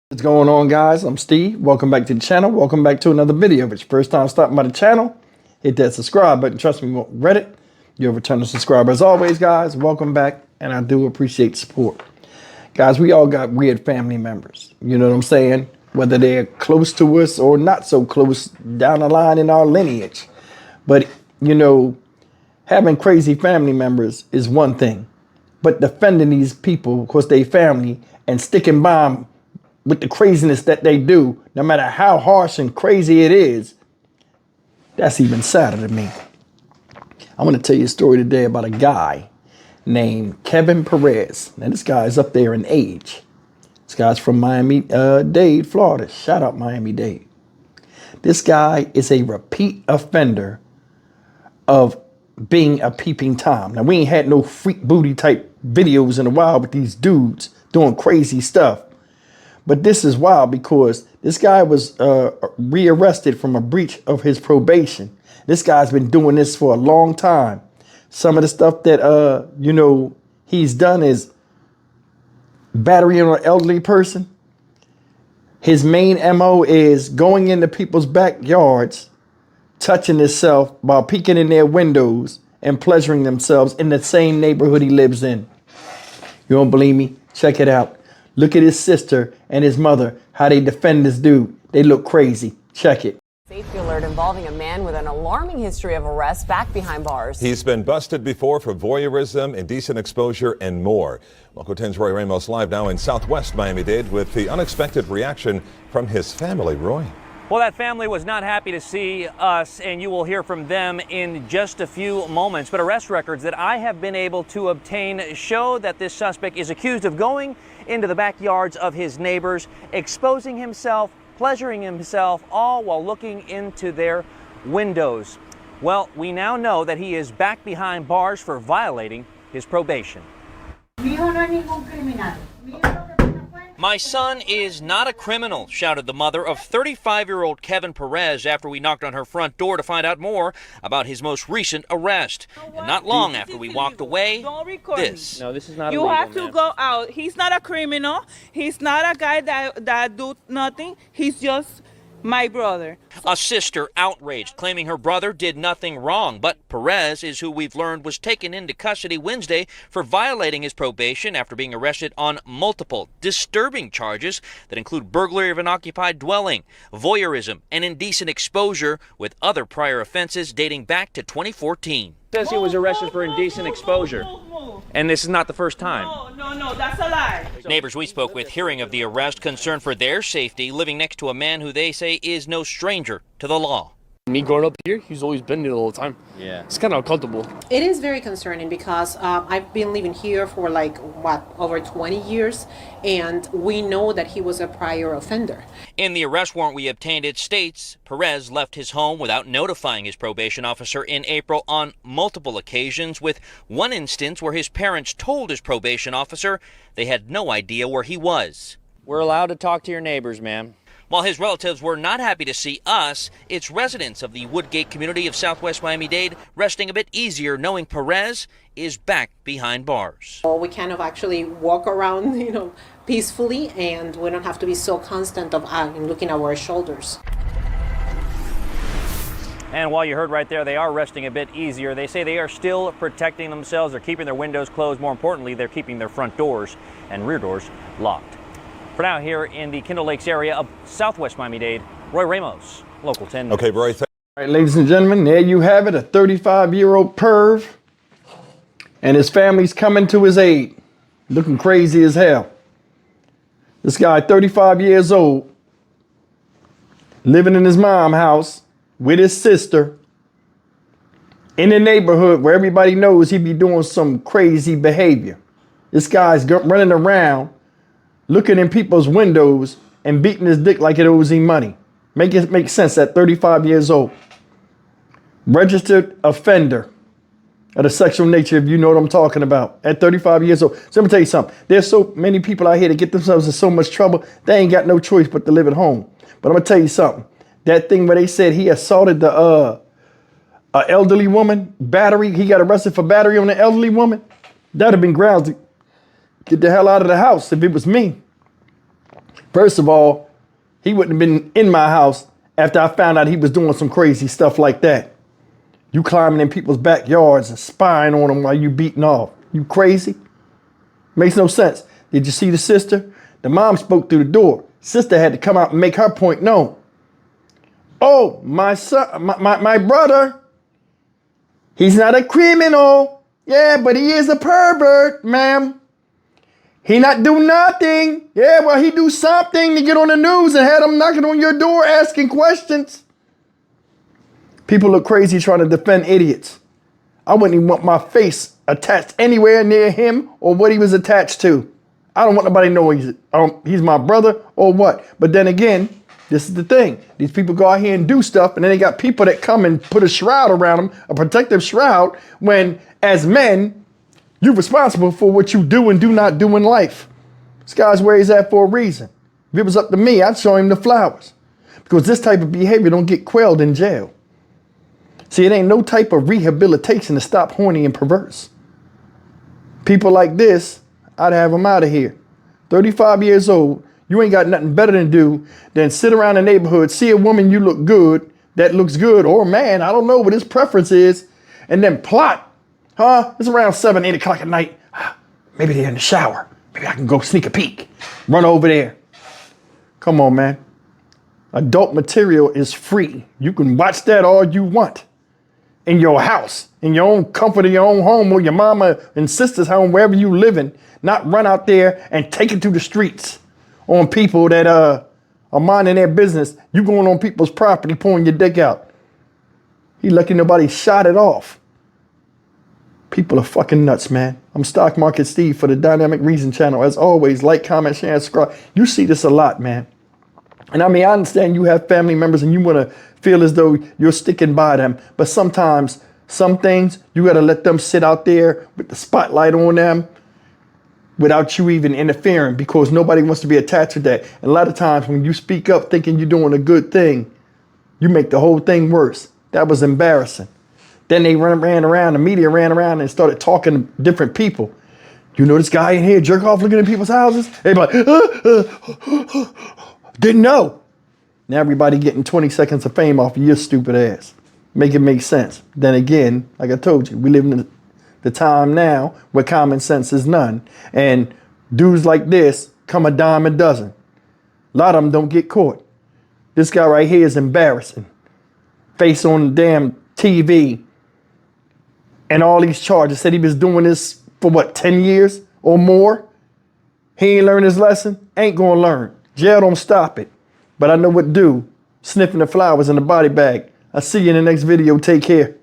What's going on, guys? I'm Steve. Welcome back to the channel. Welcome back to another video. If it's your first time stopping by the channel, hit that subscribe button. Trust me, you won't regret it. You're a returning subscriber. As always, guys, welcome back, and I do appreciate the support. Guys, we all got weird family members. You know what I'm saying? Whether they're close to us or not so close down the line in our lineage. But, you know, having crazy family members is one thing. But defending these people, of course, they family, and sticking by them with the craziness that they do, no matter how harsh and crazy it is, that's even sadder to me. I want to tell you a story today about a guy named Kevin Perez. Now, this guy's up there in age. This guy's from Miami-Dade, Florida. Shout out Miami-Dade. This guy is a repeat offender of being a peeping Tom. Now, we ain't had no freak booty type videos in a while with these dudes doing crazy stuff. But this is wild because this guy was rearrested from a breach of his probation. This guy's been doing this for a long time. Some of the stuff that, he's done is battery on an elderly person. His main MO is going into people's backyards, touching himself while peeking in their windows and pleasuring themselves in the same neighborhood he lives in. You don't believe me? Check it out. Look at his sister and his mother, how they defend this dude. They look crazy. Check it. Safety alert involving a man with an alarming history of arrests back behind bars. He's been busted before for voyeurism, indecent exposure, and more. Local 10's Roy Ramos live now in Southwest Miami-Dade with the unexpected reaction from his family. Roy. Well, that family was not happy to see us, and you will hear from them in just a few moments. But arrest records that I have been able to obtain show that this suspect is accused of going into the backyards of his neighbors, exposing himself, pleasuring himself, all while looking into their windows. Well, we now know that he is back behind bars for violating his probation. My son is not a criminal, shouted the mother of 35-year-old Kevin Perez after we knocked on her front door to find out more about his most recent arrest. And not long after we walked away, this. No, this is not illegal. You have to go out. He's not a criminal. He's not a guy that do nothing. He's just my brother. A sister outraged, claiming her brother did nothing wrong. But Perez is who we've learned was taken into custody Wednesday for violating his probation after being arrested on multiple disturbing charges that include burglary of an occupied dwelling, voyeurism, and indecent exposure, with other prior offenses dating back to 2014. Says he was arrested for indecent exposure. And this is not the first time. No, that's a lie. Neighbors we spoke with hearing of the arrest, concerned for their safety, living next to a man who they say is no stranger to the law. Me growing up here, he's always been here the whole time. Yeah. It's kind of uncomfortable. It is very concerning because I've been living here for over 20 years, and we know that he was a prior offender. In the arrest warrant we obtained, it states Perez left his home without notifying his probation officer in April on multiple occasions, with one instance where his parents told his probation officer they had no idea where he was. We're allowed to talk to your neighbors, ma'am. While his relatives were not happy to see us, it's residents of the Woodgate community of Southwest Miami-Dade resting a bit easier knowing Perez is back behind bars. So we kind of actually walk around, peacefully, and we don't have to be so constant of looking over our shoulders. And while you heard right there, they are resting a bit easier. They say they are still protecting themselves. They're keeping their windows closed. More importantly, they're keeping their front doors and rear doors locked. For now, here in the Kindle Lakes area of Southwest Miami-Dade, Roy Ramos, Local 10. Okay, Roy. All right, ladies and gentlemen, there you have it, a 35-year-old perv, and his family's coming to his aid, looking crazy as hell. This guy, 35 years old, living in his mom's house with his sister in the neighborhood where everybody knows he be doing some crazy behavior. This guy's running around, looking in people's windows and beating his dick like it owes him money. Make it make sense at 35 years old. Registered offender of the sexual nature, if you know what I'm talking about, at 35 years old. So let me tell you something. There's so many people out here that get themselves in so much trouble, they ain't got no choice but to live at home. But I'm gonna tell you something. That thing where they said he assaulted the elderly woman, battery, he got arrested for battery on the elderly woman, that'd have been grounds to get the hell out of the house if it was me. First of all, he wouldn't have been in my house after I found out he was doing some crazy stuff like that. You climbing in people's backyards and spying on them while you beating off. You crazy? Makes no sense. Did you see the sister? The mom spoke through the door. Sister had to come out and make her point known. Oh, my son, my brother, he's not a criminal. Yeah, but he is a pervert, ma'am. He not do nothing. Yeah, well, he do something to get on the news and had them knocking on your door asking questions. People look crazy trying to defend idiots. I wouldn't even want my face attached anywhere near him or what he was attached to. I don't want nobody to know he's my brother or what. But then again, this is the thing. These people go out here and do stuff, and then they got people that come and put a shroud around them, a protective shroud, when as men, you're responsible for what you do and do not do in life. This guy's where he's at for a reason. If it was up to me, I'd show him the flowers. Because this type of behavior don't get quelled in jail. See, it ain't no type of rehabilitation to stop horny and perverse. People like this, I'd have them out of here. 35 years old, you ain't got nothing better to do than sit around the neighborhood, see a woman you look good, that looks good, or man, I don't know what his preference is, and then plot. It's around 7, 8 o'clock at night. Maybe they're in the shower. Maybe I can go sneak a peek. Run over there. Come on, man. Adult material is free. You can watch that all you want. In your house, in your own comfort of your own home, or your mama and sister's home, wherever you living, not run out there and take it to the streets on people that are minding their business. You going on people's property, pulling your dick out. He lucky nobody shot it off. People are fucking nuts, man. I'm Stock Market Steve for the Dynamic Reason channel. As always, like, comment, share, and subscribe. You see this a lot, man. And I mean, I understand you have family members and you want to feel as though you're sticking by them. But sometimes, some things, you got to let them sit out there with the spotlight on them without you even interfering, because nobody wants to be attached to that. And a lot of times when you speak up thinking you're doing a good thing, you make the whole thing worse. That was embarrassing. Then they ran around, the media ran around and started talking to different people. You know this guy in here jerk off looking at people's houses? Everybody, didn't know. Now everybody getting 20 seconds of fame off of your stupid ass. Make it make sense. Then again, like I told you, we live in the time now where common sense is none. And dudes like this come a dime a dozen. A lot of them don't get caught. This guy right here is embarrassing. Face on the damn TV. And all these charges. Said he was doing this for what, 10 years or more? He ain't learned his lesson? Ain't gonna learn. Jail don't stop it. But I know what to do. Sniffing the flowers in the body bag. I'll see you in the next video. Take care.